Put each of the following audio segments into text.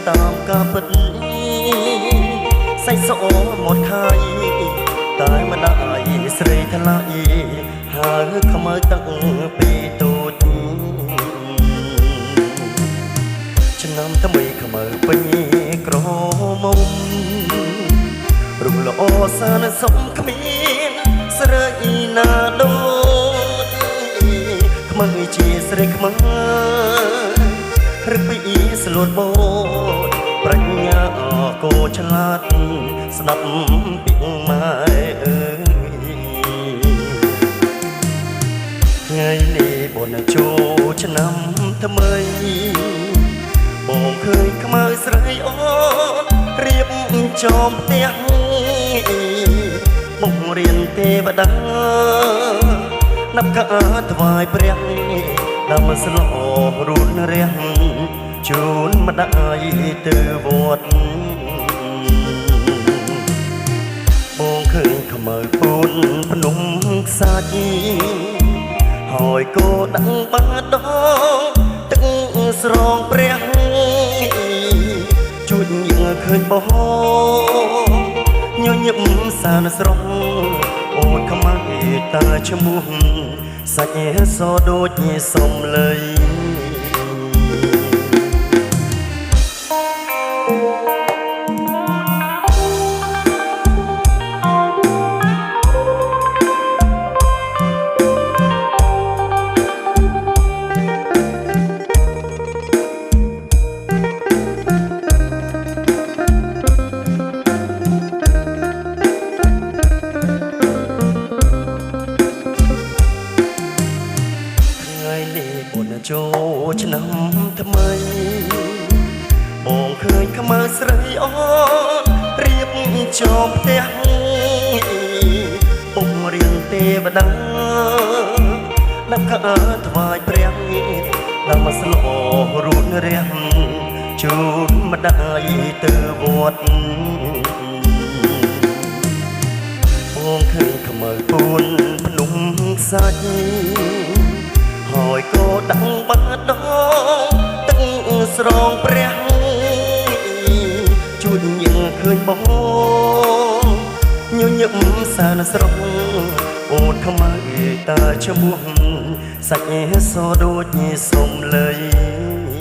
តាមការពិតsay sổ một khai tại mà đại srei thalai hà không ở tận pi tụt chân năm tháng 10không ở pi cỏ mông rung lọ sa na sông khmien srei na đôi không ở chi srei không rực bị sụt bòប្រាជ្ញាកូឆ្លាតស្ដាប់ពីម៉ែអើយថ្ងៃនេះបុណ្យចូលឆ្នាំថ្មីបងឃើញខ្មៅស្រីអូនរៀបចំផ្ទះមករៀនទេវតាนับការថ្វាយព្រះតាមស្លោរូនរះជូនម្ដាយទៅវត្តបងឃើញខ្មៅពូនភ្នំខ្សាច់ហើយក៏ដឹងបាត់ដងទឹកស្រងព្រះជួយយើងឃើញបងញញឹមសានស្រងអូនខ្មៅតើឈ្មោះសាច់សដូចសំឡេងចូលឆ្នាំថ្មីបងឃើញខ្មៅស្រីអូនរៀបចំផ្ទះពុំរៀនទេវតាนับការថ្វាយព្រះតាមស្លោរូនរះជូនម្ដាយទៅវត្តបងឃើញខ្មៅពូនភ្នំសាច់ហើយក៏ដឹងបាត់ដងទឹកស្រងព្រះជួយយើងឃើញបងញញឹមសានស្រងអូនខ្មៅតើឈ្មោះសាច់សដូចសំឡេង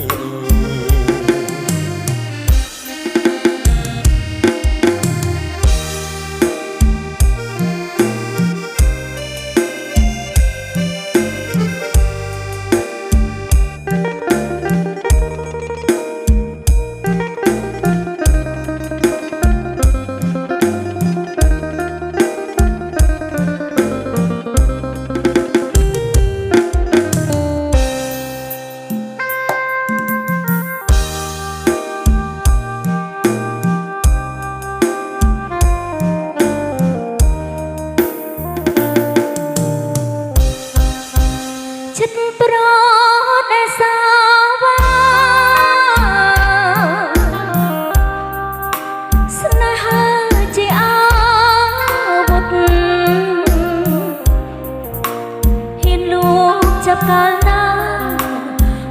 កាលណា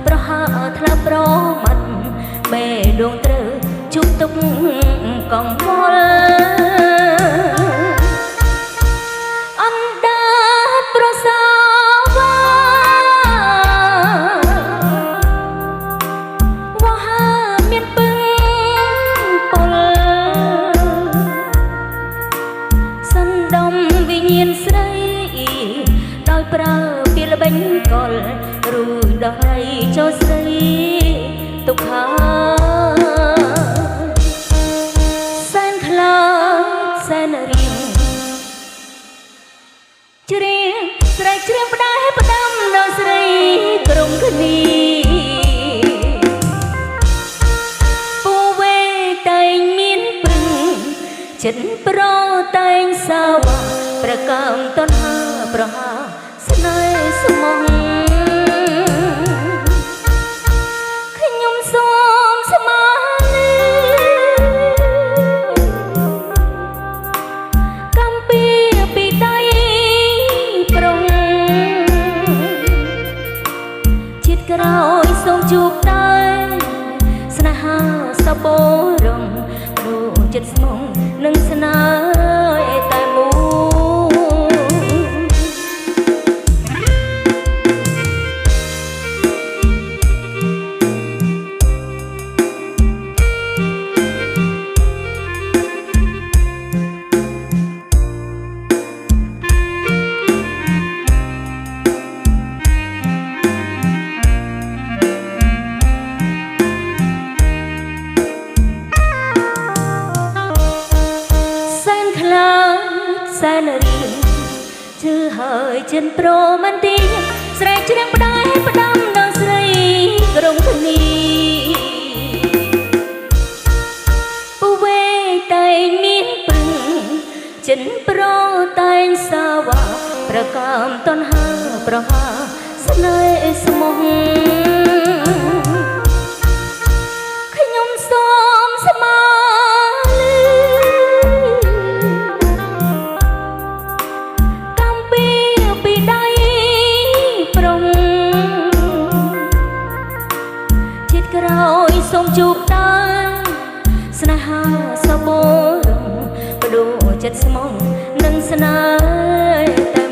ប្រហើធ្លាប់ប្រមាត់មេដួងត្រូវជុំទុកកងវល់អណ្ដាតប្រសាវាវ៉ាមានពឹងពលសណ្ដំវិញ្ញាណស្រីដោយប្រើល្បិញកលរួយដល់ដៃចូលស្រីទុកខាសែនខ្លាំងសែនរៀងជ្រៀងស្រែកជ្រៀងផ្ដែផ្ដាំដល់ស្រីក្រុមគ្នាពូវេតែងមានពឹងចិត្តប្រតែងសាវប្រកំតនហាប្រហាស្នេហ៍ស្មងខ្ញុំសូមស្មាលីកំពីពីដៃប្រុងជាតិក្រោយសូមជួបតែស្នេហាសប ចិត្តស្មងនឹងស្នេហ៍តែមួយសែនរៀងជឿហើយចិនប្រមិនទីស្រែកច្រៀងផ្ដាយផ្ដាំដល់ស្រីក្រុងគ្នាពវេតែងមានព្រឹងចិនប្រតែងសាវ៉ាប្រកាមតនហាប្រហាស្នេហ៍ស្មោះខ្ញុំសូមស្មាសូមជួបដល់ស្នេហាសបោរំបដូរចិត្តស្មងនឹងស្នេហ៍តែ